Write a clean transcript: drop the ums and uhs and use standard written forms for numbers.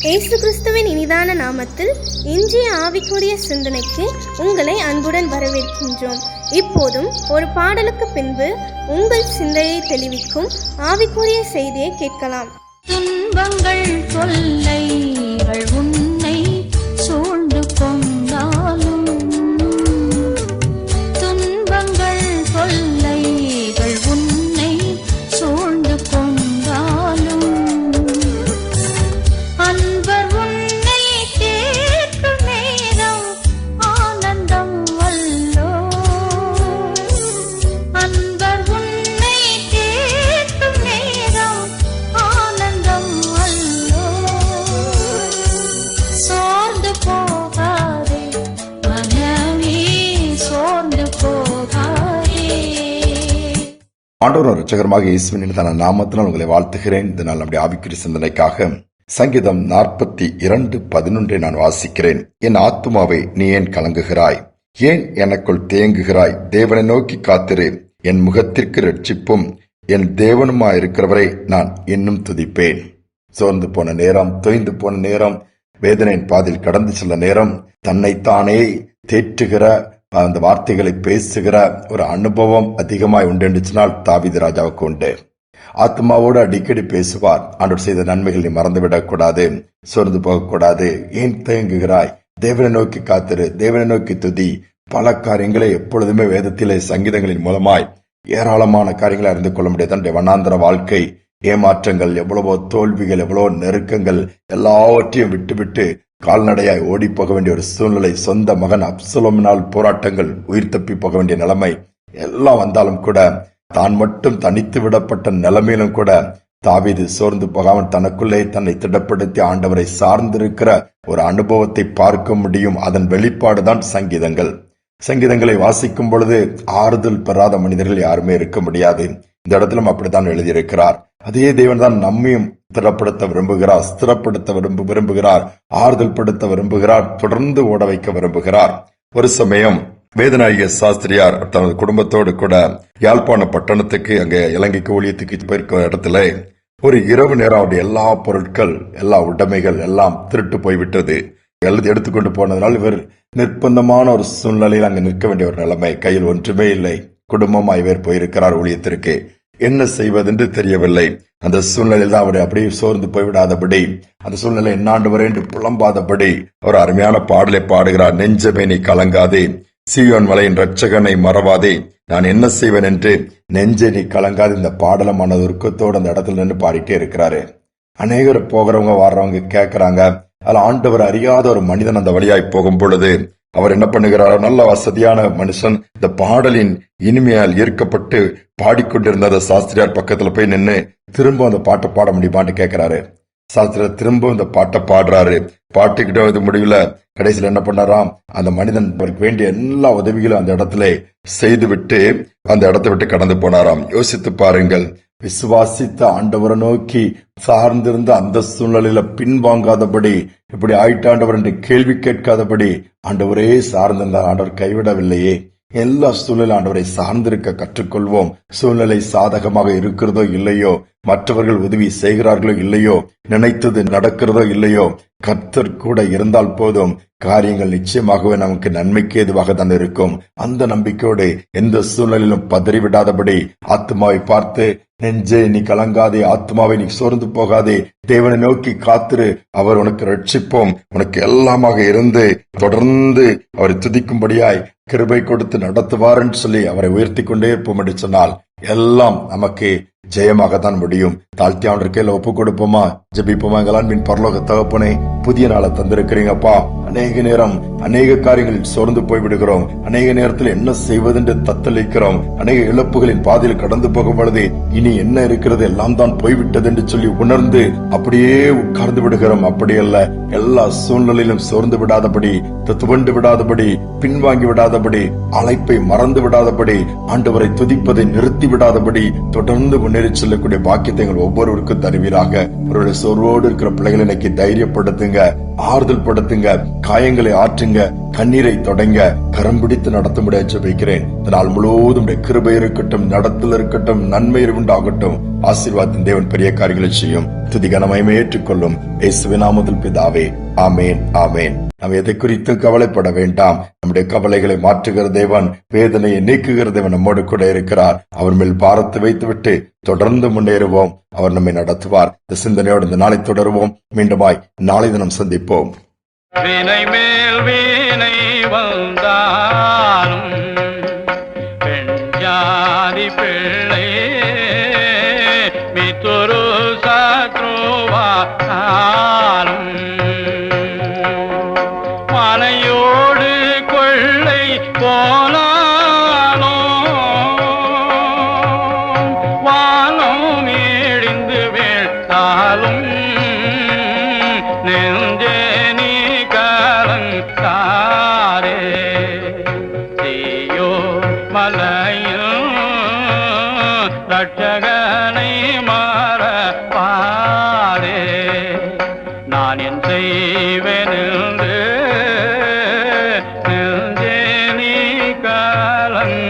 இயேசு கிறிஸ்துவின் இனிதான நாமத்தில் இன்றைய ஆவிக்குரிய சிந்தனைக்கு உங்களை அன்புடன் வரவேற்கின்றோம். இப்போதும் ஒரு பாடலுக்கு பின்பு உங்கள் சிந்தையை தெளிவிக்கும் ஆவிக்குரிய செய்தியை கேட்கலாம். துன்பங்கள் தொல்லைகள் உன்னை சூழ்ந்து கொண்டாலும், துன்பங்கள் தொல்லைகள் உன்னை சூழ்ந்து கொண்டாலும், அன்பர் உன்னை கேட்கும் நேரம் ஆனந்தம் வல்லோ, அன்பர் உன்னை கேட்கும் நேரம் ஆனந்தம் வல்லோ. சோர்ந்து போகாதே மனமே, சோர்ந்து போகாதே. ஆண்டவர் இரட்சகருமாக இயேசுவின் தன நாமத்தினால் உங்களை வாழ்த்துகிறேன். இந்த நாள் நம்முடைய ஆவிக்குரிய சிந்தனைக்காக சங்கீதம் 42:11 நான் வாசிக்கிறேன். என் ஆத்துமாவை நீ ஏன் கலங்குகிறாய்? ஏன் எனக்குள் தேங்குகிறாய்? தேவனை நோக்கி காத்திரு. என் முகத்திற்கு ரட்சிப்பும் என் தேவனுமாயிருக்கிறவரை நான் இன்னும் துதிப்பேன். சோர்ந்து போன நேரம், தொய்ந்து போன நேரம், வேதனையின் பாதையில் கடந்து செல்ல நேரம், தன்னைத்தானே தேற்றுகிற அந்த வார்த்தைகளை பேசுகிற ஒரு அனுபவம் அதிகமாய் உண்டு என்று சொன்னால் தாவீது ராஜாவுக்கு உண்டு. ஆத்மாவோடு அடிக்கடி பேசுவார். ஆண்டவர் செய்த நன்மைகள் நீ மறந்துவிடக் கூடாது, சோர்ந்து போகக்கூடாது. ஏன் தேங்குகிறாய்? தேவனை நோக்கி காத்திரு, தேவனை நோக்கி துதி. பல காரியங்களை எப்பொழுதுமே வேதத்திலே சங்கீதங்களின் மூலமாய் ஏராளமான காரியங்களை அறிந்து கொள்ள முடியாது. தன்னுடைய வண்ணாந்தர வாழ்க்கை, ஏமாற்றங்கள், எவ்வளவோ தோல்விகள், எவ்வளவோ நெருக்கங்கள், எல்லாவற்றையும் விட்டுவிட்டு கால்நடையாய் ஓடி போக வேண்டிய ஒரு சூழ்நிலை, சொந்த மகன் அப்சலோமினால் போராட்டங்கள், உயிர் தப்பி போக வேண்டிய நிலைமை எல்லாம் வந்தாலும் கூட, தான் மட்டும் தனித்து விடப்பட்ட நிலைமையிலும் கூட தாவீது சோர்ந்து போகாமல் தனக்குள்ளே தன்னை திடப்படுத்தி ஆண்டவரை சார்ந்திருக்கிற ஒரு அனுபவத்தை பார்க்க முடியும். அதன் வெளிப்பாடுதான் சங்கீதங்கள். சங்கீதங்களை வாசிக்கும் பொழுது ஆறுதல் பெறாத மனிதர்கள் யாருமே இருக்க முடியாது. இந்த இடத்திலும் அப்படித்தான் எழுதியிருக்கிறார். அதே தேவன் தான் நம்மையும் திடப்படுத்த விரும்புகிறார், ஸ்திரப்படுத்த விரும்புகிறார், ஆறுதல் படுத்த விரும்புகிறார், தொடர்ந்து ஓட வைக்க விரும்புகிறார். ஒரு சமயம் வேதநாயக சாஸ்திரியார் தனது குடும்பத்தோடு கூட யாழ்ப்பாண பட்டணத்துக்கு, அங்க இலங்கைக்கு ஊழியத்துக்கு போயிருக்கிற இடத்துல ஒரு இரவு நேரம் அவருடைய எல்லா பொருட்கள், எல்லா உடைமைகள் எல்லாம் திருட்டு போய்விட்டது. எடுத்துக்கொண்டு போனதுனால் இவர் நிர்பந்தமான ஒரு சூழ்நிலையில் அங்கு நிற்க வேண்டிய ஒரு நிலைமை. கையில் ஒன்றுமே இல்லை. குடும்பமாய் இவர் போயிருக்கிறார் ஊழியத்திற்கு. என்ன செய்வதென்று தெரியவில்லை. அந்த சூழ்நிலையில் தான் அவரை அப்படியே சோர்ந்து போய்விடாதபடி, அந்த சூழ்நிலை என்னாண்டு வரை என்று புலம்பாதபடி ஒரு அருமையான பாடலை பாடுகிறார். நெஞ்சமே நீ கலங்காதே, சீயோன் மலையின் இரட்சகனை மறவாதே, நான் என்ன செய்வேன் என்று நெஞ்சே நீ கலங்காது. இந்த பாடலமான உருக்கத்தோடு அந்த இடத்துல நின்று பாடிட்டே இருக்கிறாரு. அநேகர் போகிறவங்க வர்றவங்க கேட்கிறாங்க. அதில் ஆண்டவர் அறியாத ஒரு மனிதன் அந்த வழியாய் போகும் பொழுது அவர் என்ன பண்ணுகிறார்? நல்ல வசதியான மனுஷன் இந்த பாடலின் இனிமையால் ஈர்க்கப்பட்டு பாடிக்கொண்டிருந்த சாஸ்திரியார் பக்கத்துல போய் நின்று திரும்ப அந்த பாட்டை பாட முடியுமான்னு கேட்கிறாரு. சாஸ்திரியார் திரும்ப இந்த பாட்டை பாடுறாரு. பாட்டுக்கிட்ட முடியல. கடைசியில் என்ன பண்ணாராம்? அந்த மனிதன் அவருக்கு வேண்டிய எல்லா உதவிகளும் அந்த இடத்துல செய்துவிட்டு அந்த இடத்தை விட்டு கடந்து போனாராம். யோசித்து பாருங்கள். விசுவாசித்த ஆண்டவரை நோக்கி சார்ந்திருந்த அந்த சூழ்நிலையில பின்வாங்காதபடி, இப்படி ஆயிட்டாண்டவர் என்று கேள்வி கேட்காதபடி ஆண்டவரே சார்ந்திருந்தார். ஆண்டவர் கைவிடவில்லையே. எல்லா சூழ்நிலை ஆண்டவரை சார்ந்திருக்க கற்றுக்கொள்வோம். சூழ்நிலை சாதகமாக இருக்கிறதோ இல்லையோ, மற்றவர்கள் உதவி செய்கிறார்களோ இல்லையோ, நினைத்தது நடக்கிறதோ இல்லையோ, கர்த்தர் கூட இருந்தால் போதும், காரியங்கள் நிச்சயமாகவே நமக்கு நன்மைக்கு ஏதுவாக தான் இருக்கும். அந்த நம்பிக்கையோடு எந்த சூழ்நிலையிலும் பதறிவிடாதபடி ஆத்மாவை பார்த்து, நெஞ்சே நீ கலங்காதே, ஆத்மாவை நீ சோர்ந்து போகாதே, தேவனை நோக்கி காத்திரு, அவர் உனக்கு ரட்சிப்போம், உனக்கு எல்லாமாக இருந்து தொடர்ந்து அவரை துதிக்கும்படியாய் கிருபை கொடுத்து நடத்துவார் என்று சொல்லி அவரை உயர்த்தி கொண்டே இருப்போம் என்று சொன்னால் எல்லாம் நமக்கு ஜெயமாகத்தான் முடியும். தாழ்த்தி அவனுடைய கையில ஒப்பு கொடுப்போமா? ஜெபிப்போமா? எங்களான் பரலோக தகப்பனே, புதிய நாளை தந்திருக்கிறீங்கப்பா. அநேக நேரம் அநேக காரியங்களில் சோர்ந்து போய்விடுகிறோம். அநேக நேரத்தில் என்ன செய்வதென்று தத்தளிக்கிறோம். அநேக இழப்புகளின் பாதையில் கடந்து போகும் பொழுது இனி என்ன இருக்கிறது, எல்லாம் தான் போய்விட்டது என்று சொல்லி உணர்ந்து அப்படியே உட்கார்ந்து விடுகிறோம். அப்படியல்ல, எல்லா சூழ்நிலையிலும் சோர்ந்து விடாதபடி, துவண்டு விடாதபடி, பின்வாங்கி விடாதபடி, அழைப்பை மறந்து விடாதபடி, ஆண்டவரை துதிப்பதை நிறுத்தி விடாதபடி தொடர்ந்து முன்னேறி செல்லக்கூடிய பாக்கியத்தை எங்கள் ஒவ்வொருவருக்கும் தருவீராக. அவருடைய சோர்வோடு இருக்கிற பிள்ளைகளை இன்னைக்கு தைரியப்படுத்துங்க, ஆறுதல் படுத்துங்க, காயங்களை ஆற்றுங்க, கண்ணீரை தொடங்க, கரம் பிடித்து நடத்த முடிய ஜெபிக்கிறேன். இந்த நாள் முழுவதும் கிருபை இருக்கட்டும், நடத்தல் இருக்கட்டும், நன்மை உண்டாகட்டும். ஆசீர்வாதத்தின் தேவன் பெரிய காரியங்களை செய்யும். துதிகனமயமே ஏற்றுக்கொள்ளும் இயேசுவின் நாமத்தில் பிதாவே, ஆமேன், ஆமேன். நாம் எதை குறித்து கவலைப்பட வேண்டாம். நம்முடைய கவலைகளை மாற்றுகிற தேவன், வேதனையை நீக்குகிற தேவன் நம்மோடு கூட இருக்கிறார். அவர் மேல் பாரத்தை வைத்துவிட்டு தொடர்ந்து முன்னேறுவோம். அவர் நம்மை நடத்துவார். இந்த சிந்தனையோடு இந்த நாளை தொடருவோம். மீண்டுமாய் நாளை தினம் சந்திப்போம். வீணை மேல் வீணை வந்தாலும் பெண் ஜாதி பிள்ளை மித்துரு சத்ருவாலும் மனையோடு கொள்ளை போனாலும் வானம் இடிந்து வீழ்த்தாலும் நெஞ்சே நீ கலங்காரே. தீயோ மலையில் ரட்சகனை மறப்பாரே. நான் என் செய்வென்று நெஞ்சே நீ கலங்காரே.